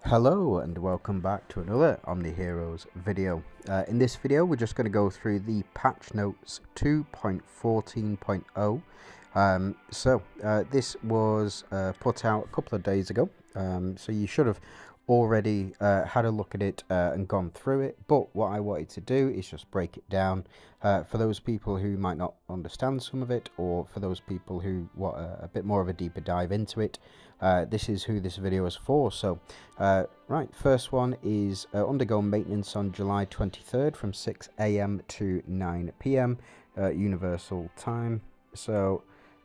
Hello and welcome back to another OMNIHEROES video. In this video we're just going to go through the patch notes 2.14.0. This was put out a couple of days ago, so you should have already had a look at it and gone through it, but what I wanted to do is just break it down for those people who might not understand some of it, or for those people who want a bit more of a deeper dive into it. This is who this video is for. So right, first one is undergo maintenance on July 23rd from 6 AM to 9 PM universal time, so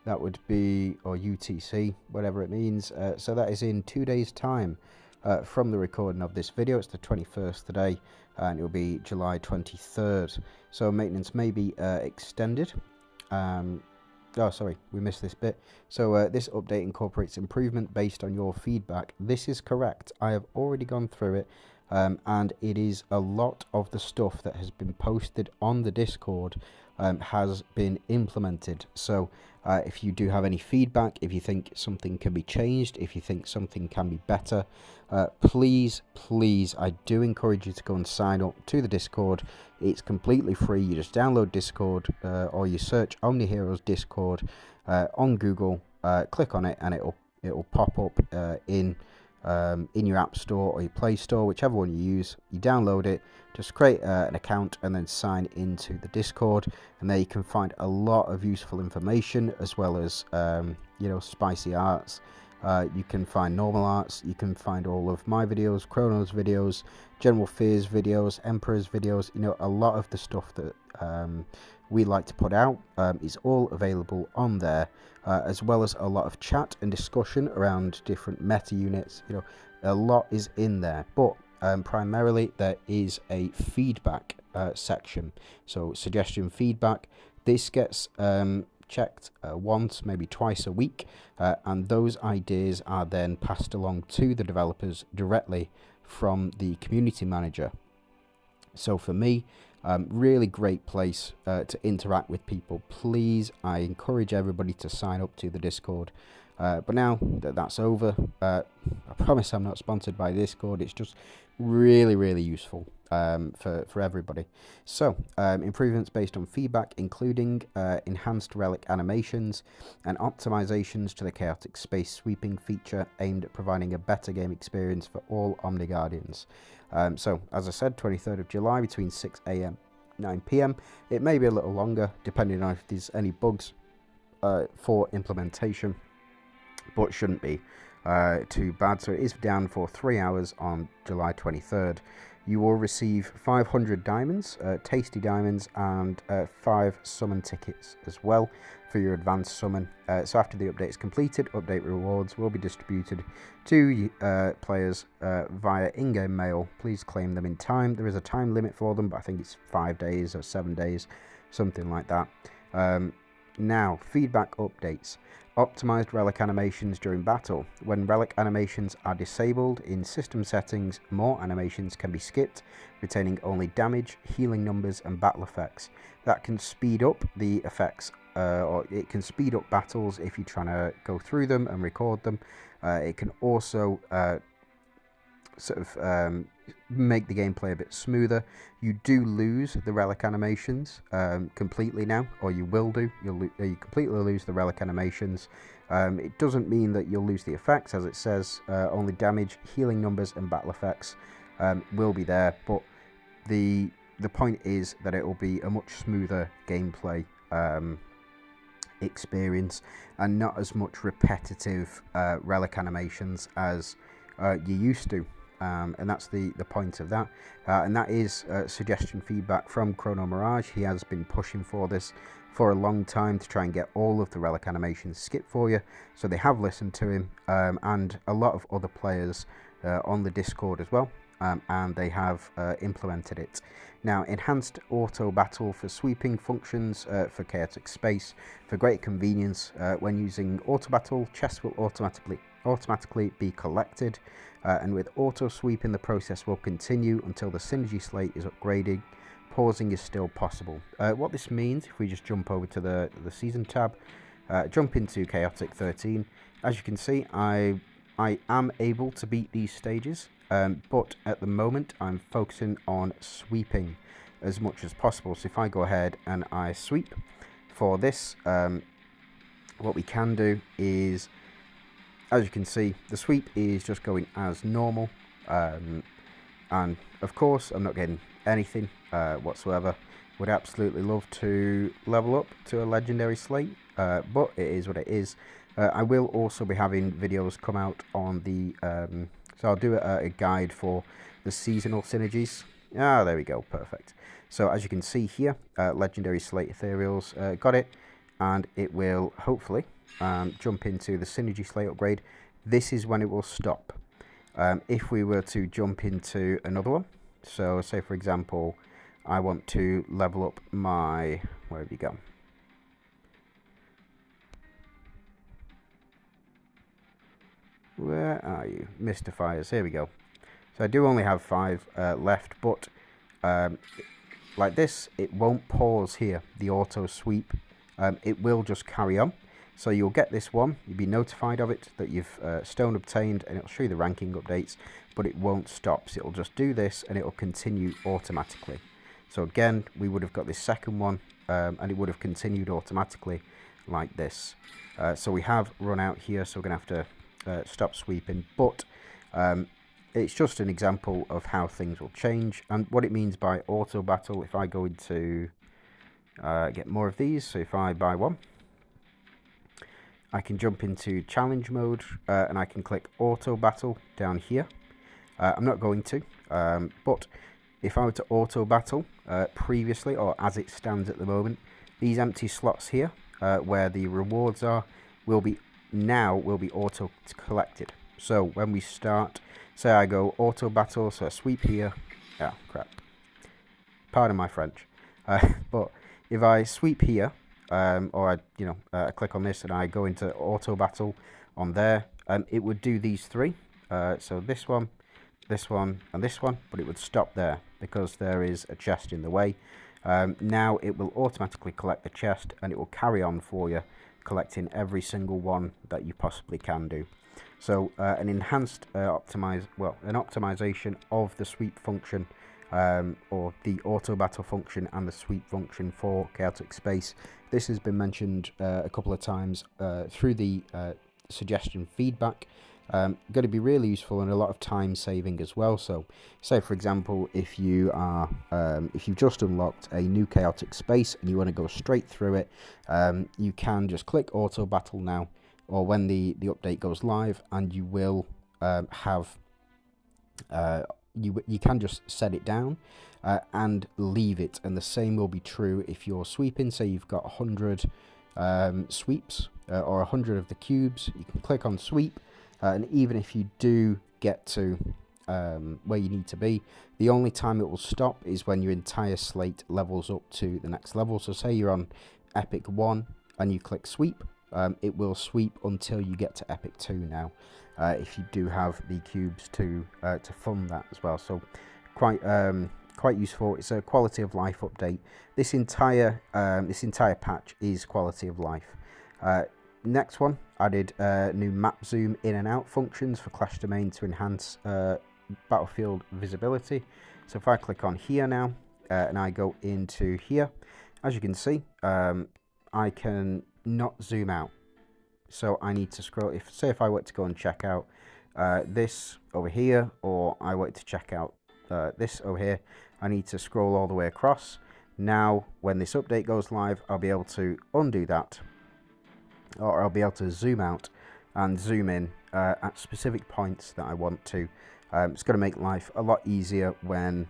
that would be, or UTC, whatever it means. So that is in 2 days time from the recording of this video. It's the 21st today, and it will be July 23rd. So maintenance may be extended. Oh, sorry, we missed this bit. So this update incorporates improvement based on your feedback. This is correct. I have already gone through it, and it is a lot of the stuff that has been posted on the Discord has been implemented. So if you do have any feedback, if you think something can be changed, if you think something can be better, please, I do encourage you to go and sign up to the Discord. It's completely free. You just download Discord, or you search OMNIHEROES Discord on Google, click on it, and it'll pop up in your App Store or your Play Store, whichever one you use. You download it, just create an account, and then sign into the Discord, and there you can find a lot of useful information, as well as spicy arts. You can find normal arts, you can find all of my videos, Chrono's videos, General Fear's videos, Emperor's videos. A lot of the stuff that we like to put out is all available on there, as well as a lot of chat and discussion around different meta units. A lot is in there, but primarily there is a feedback section. So suggestion feedback, this gets checked once, maybe twice a week, and those ideas are then passed along to the developers directly from the community manager. So for me, really great place to interact with people. Please, I encourage everybody to sign up to the Discord. But now that that's over, I promise I'm not sponsored by Discord. It's just really useful for everybody. So improvements based on feedback, including enhanced relic animations and optimizations to the chaotic space sweeping feature, aimed at providing a better game experience for all Omni Guardians. So as I said, 23rd of July between 6 AM 9 PM. It may be a little longer depending on if there's any bugs for implementation, but shouldn't be too bad. So it is down for 3 hours on July 23rd. You will receive 500 diamonds, tasty diamonds, and 5 summon tickets as well for your advanced summon. So after the update is completed, update rewards will be distributed to players via in-game mail. Please claim them in time. There is a time limit for them, but I think it's 5 days or 7 days, something like that. Now, feedback updates. Optimized relic animations during battle. When relic animations are disabled in system settings, more animations can be skipped, retaining only damage, healing numbers, and battle effects. That can speed up the effects, or it can speed up battles if you're trying to go through them and record them. It can also make the gameplay a bit smoother. You do lose the relic animations completely now, or you will do. You completely lose the relic animations. It doesn't mean that you'll lose the effects, as it says only damage, healing numbers, and battle effects will be there. But the point is that it will be a much smoother gameplay experience, and not as much repetitive relic animations as you used to. And that's the point of that, and that is suggestion feedback from Chrono Mirage. He has been pushing for this for a long time to try and get all of the relic animations skipped for you, so they have listened to him, and a lot of other players on the Discord as well, and they have implemented it. Now, enhanced auto battle for sweeping functions for chaotic space. For great convenience, when using auto battle, chests will automatically be collected, and with auto sweeping the process will continue until the synergy slate is upgraded. Pausing is still possible. What this means, if we just jump over to the season tab, jump into Chaotic 13, as you can see, I I am able to beat these stages, but at the moment I'm focusing on sweeping as much as possible. So if I go ahead and I sweep for this, what we can do is, as you can see, the sweep is just going as normal, and of course I'm not getting anything whatsoever. Would absolutely love to level up to a legendary slate, but it is what it is. I will also be having videos come out on the so I'll do a guide for the seasonal synergies. There we go, perfect. So as you can see here, legendary slate ethereals, got it, and it will hopefully jump into the synergy slate upgrade. This is when it will stop. If we were to jump into another one, so say for example I want to level up my, where have you gone? Where are you? Mystifiers, here we go. So I do only have 5 left, but like this, it won't pause here, the auto sweep. It will just carry on. So you'll get this one, you'll be notified of it, that you've stone obtained, and it'll show you the ranking updates, but it won't stop. So it'll just do this, and it'll continue automatically. So again, we would have got this second one, and it would have continued automatically like this. So we have run out here, so we're going to have to stop sweeping, but it's just an example of how things will change. And what it means by auto battle, if I go into get more of these, so if I buy one, I can jump into challenge mode, and I can click auto battle down here. I'm not going to, but if I were to auto battle previously, or as it stands at the moment, these empty slots here where the rewards are will be auto collected. So when we start, say I go auto battle, so I sweep here, crap, pardon my French, but if I sweep here, or I click on this and I go into auto battle on there, it would do these 3, so this one, and this one, but it would stop there because there is a chest in the way. Now it will automatically collect the chest, and it will carry on for you, collecting every single one that you possibly can do. So an enhanced optimization of the sweep function, or the auto battle function and the sweep function for Chaotic Space. This has been mentioned a couple of times through the suggestion feedback. Going to be really useful and a lot of time saving as well. So say for example, if you are if you've just unlocked a new Chaotic Space and you want to go straight through it, you can just click auto battle now, or when the update goes live, and you will have you can just set it down and leave it, and the same will be true if you're sweeping. Say you've got 100 sweeps or 100 of the cubes, you can click on sweep, and even if you do get to where you need to be, the only time it will stop is when your entire slate levels up to the next level. So say you're on Epic 1 and you click sweep, it will sweep until you get to Epic 2 now, if you do have the cubes to fund that as well. So quite useful. It's a quality of life update. This entire patch is quality of life. Next one, added new map zoom in and out functions for Clash Domain to enhance battlefield visibility. So if I click on here now and I go into here, as you can see, I can not zoom out. So I need to scroll. If I were to go and check out this over here, or I were to check out this over here, I need to scroll all the way across. Now when this update goes live, I'll be able to undo that, or I'll be able to zoom out and zoom in at specific points that I want to. It's going to make life a lot easier when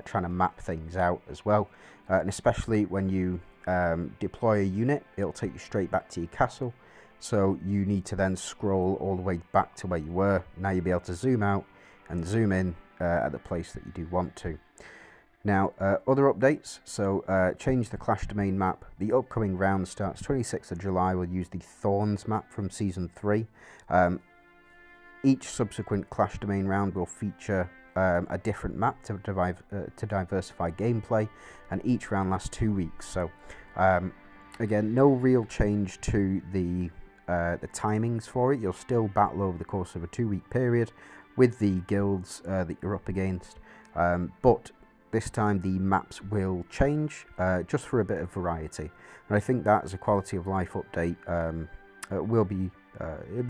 trying to map things out as well, and especially when you deploy a unit, it'll take you straight back to your castle, so you need to then scroll all the way back to where you were. Now you'll be able to zoom out and zoom in at the place that you do want to. Now, other updates, so change the Clash Domain map. The upcoming round starts 26th of July. We'll use the Thorns map from Season 3. Each subsequent Clash Domain round will feature a different map to diversify gameplay, and each round lasts 2 weeks. So, again, no real change to the the timings for it. You'll still battle over the course of a 2-week period with the guilds that you're up against, but this time the maps will change just for a bit of variety, and I think that as a quality of life update it'll be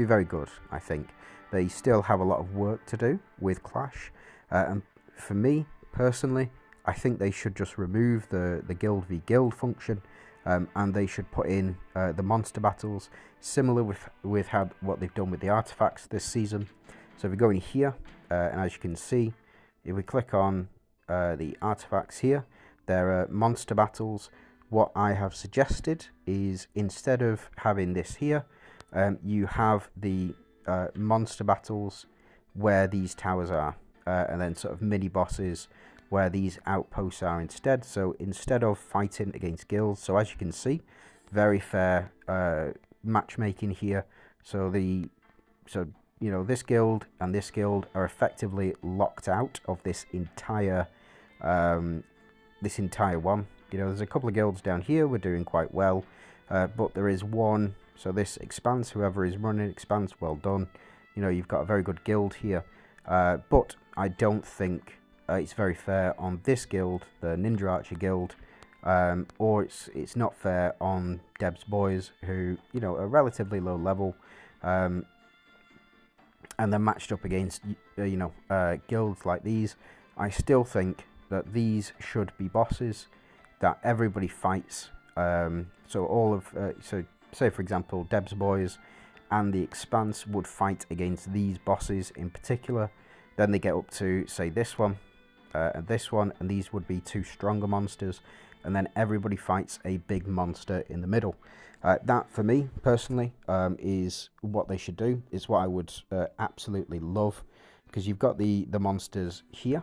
very good. I think they still have a lot of work to do with Clash, and for me personally, I think they should just remove the guild v guild function, and they should put in the monster battles, similar with what they've done with the artifacts this season. So if we go in here, and as you can see, if we click on the artifacts here, there are monster battles. What I have suggested is, instead of having this here, you have the monster battles where these towers are, and then sort of mini bosses where these outposts are instead. So instead of fighting against guilds, so as you can see, very fair matchmaking here. So you know, this guild and this guild are effectively locked out of this entire one. You know, there's a couple of guilds down here we're doing quite well, but there is one. So this Expanse, whoever is running Expanse, well done. You know, you've got a very good guild here, but I don't think it's very fair on this guild, the Ninja Archer guild, or it's not fair on Deb's boys, who, you know, are relatively low level, and they're matched up against guilds like these. I still think that these should be bosses that everybody fights. So all of so say for example Deb's boys and the Expanse would fight against these bosses in particular. Then they get up to, say, this one and this one, and these would be two stronger monsters, and then everybody fights a big monster in the middle. That, for me personally, is what they should do. It's what I would absolutely love, because you've got the monsters here.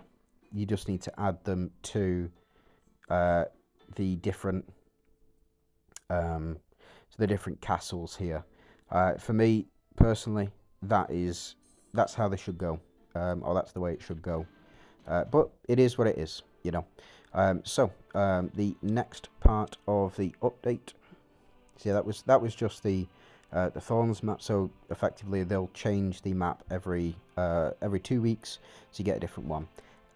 You just need to add them to the different castles here. For me personally, that's how they should go, or that's the way it should go. But it is what it is, you know. So the next part of the update. See, that was just the Thorns map. So effectively, they'll change the map every 2 weeks, so you get a different one.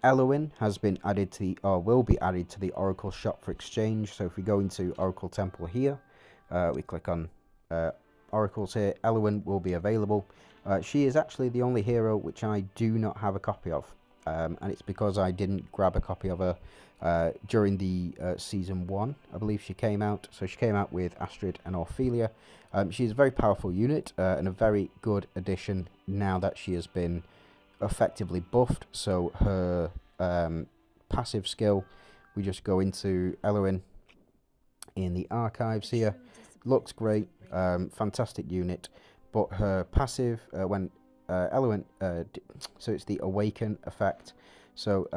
Elowin has been added to will be added to the Oracle shop for exchange. So if we go into Oracle Temple here, we click on Oracles here, Elowin will be available. She is actually the only hero which I do not have a copy of, and it's because I didn't grab a copy of her during the season 1, I believe she came out. So she came out with Astrid and Ophelia. She's a very powerful unit and a very good addition now that she has been effectively buffed. So her passive skill, we just go into Elowin in the archives here, looks great, fantastic unit, but her passive, when Elowin, so it's the Awaken effect. So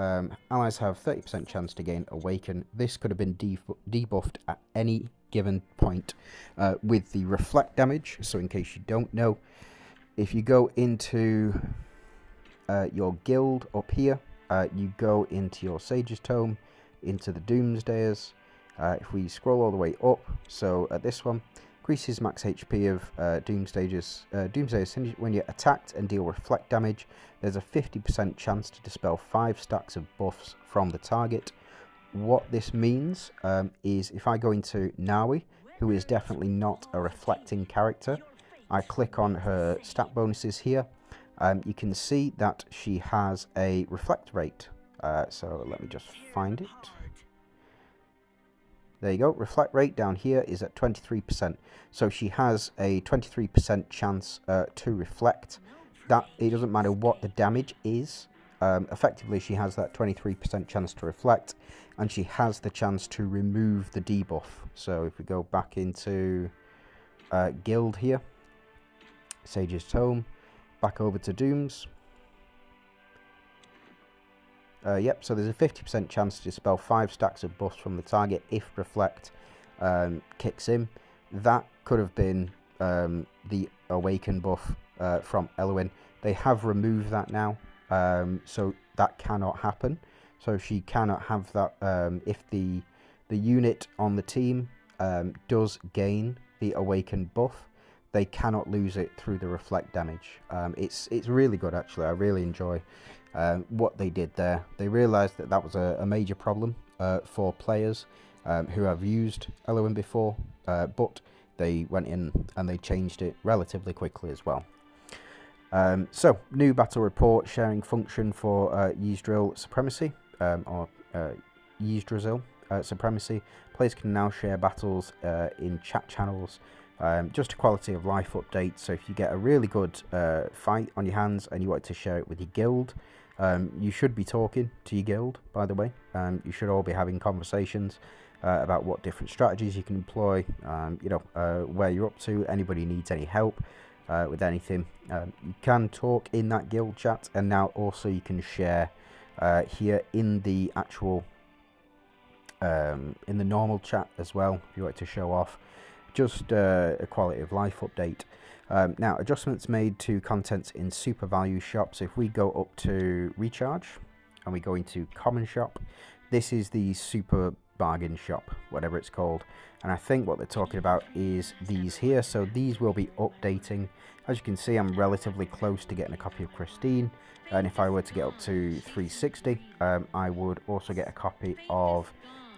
allies have 30% chance to gain Awaken. This could have been debuffed at any given point with the Reflect damage. So in case you don't know, if you go into your guild up here, you go into your Sage's Tome, into the Doomsdayers. If we scroll all the way up, so at this one, increases max HP of Doomsdayers when you're attacked and deal Reflect damage. There's a 50% chance to dispel 5 stacks of buffs from the target. What this means is if I go into Nawi, who is definitely not a reflecting character, I click on her stat bonuses here, you can see that she has a reflect rate. So let me just find it. There you go. Reflect rate down here is at 23%. So she has a 23% chance to reflect. That it doesn't matter what the damage is. Effectively, she has that 23% chance to reflect, and she has the chance to remove the debuff. So if we go back into guild here, Sage's Tome, back over to Dooms. Yep, so there's a 50% chance to dispel 5 stacks of buffs from the target if Reflect kicks in. That could have been the Awaken buff from Elowin. They have removed that now, so that cannot happen. So she cannot have that if the unit on the team does gain the Awaken buff, they cannot lose it through the reflect damage. It's really good actually. I really enjoy what they did there. They realised that that was a major problem for players who have used Elohim before, but they went in and they changed it relatively quickly as well. So, new battle report sharing function for Yggdrasil Supremacy, or Yggdrasil Supremacy. Players can now share battles in chat channels. Just a quality of life update. So if you get a really good fight on your hands and you want to share it with your guild, you should be talking to your guild, by the way. You should all be having conversations about what different strategies you can employ, you know, where you're up to, anybody needs any help with anything. You can talk in that guild chat, and now also you can share here in the actual in the normal chat as well, if you like to show off. Just a quality of life update. Now, adjustments made to contents in super value shop. So if we go up to recharge and we go into common shop, this is the super bargain shop, whatever it's called. And I think what they're talking about is these here. So these will be updating. As you can see, I'm relatively close to getting a copy of Christine. And if I were to get up to 360, I would also get a copy of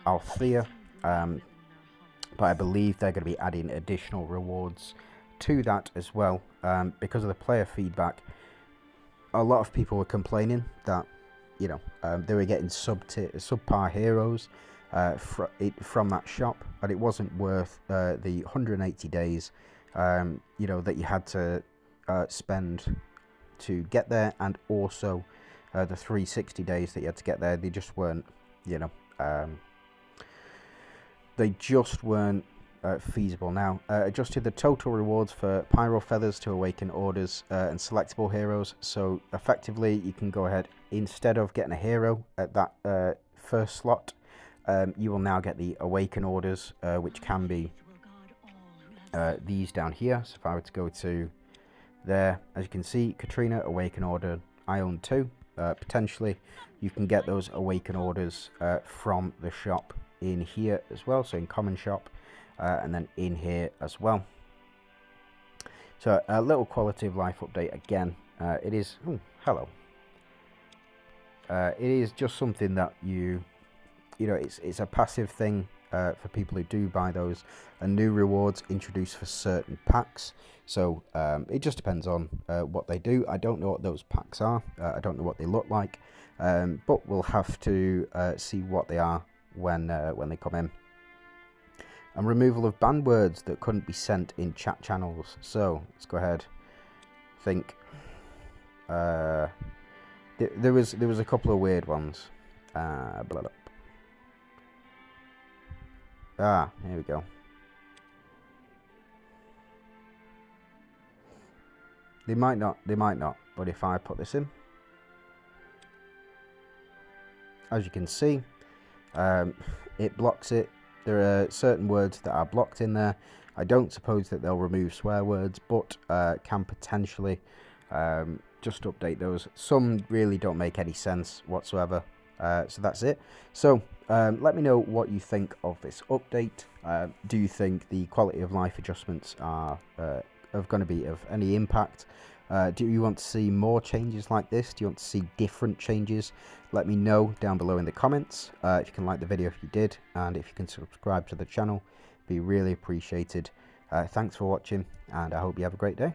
Althea. But I believe they're going to be adding additional rewards to that as well. Because of the player feedback, a lot of people were complaining that, you know, they were getting subpar heroes from that shop, and it wasn't worth the 180 days, you know, that you had to spend to get there, and also the 360 days that you had to get there. They just weren't, you know, they just weren't feasible now. Adjusted the total rewards for Pyro Feathers to Awaken Orders and selectable heroes. So effectively, you can go ahead, instead of getting a hero at that first slot, you will now get the Awaken Orders, which can be these down here. So if I were to go to there, as you can see, Katrina, Awaken Order, Ion 2. Potentially, you can get those Awaken Orders from the shop in here as well, so in common shop, and then in here as well. So a little quality of life update again. It is, oh, hello. It is just something that you know, it's a passive thing for people who do buy those, and new rewards introduced for certain packs. So it just depends on what they do. I don't know what those packs are. I don't know what they look like, but we'll have to see what they are when they come in. And removal of banned words that couldn't be sent in chat channels. So let's go ahead. Think. There was a couple of weird ones. Blah, blah. Ah, here we go. They might not. But if I put this in, as you can see, it blocks it. There are certain words that are blocked in there. I don't suppose that they'll remove swear words, but can potentially just update those. Some really don't make any sense whatsoever. So that's it. So let me know what you think of this update. Do you think the quality of life adjustments are going to be of any impact? Do you want to see more changes like this? Do you want to see different changes? Let me know down below in the comments. If you can like the video if you did, and if you can subscribe to the channel, be really appreciated. Thanks for watching, and I hope you have a great day.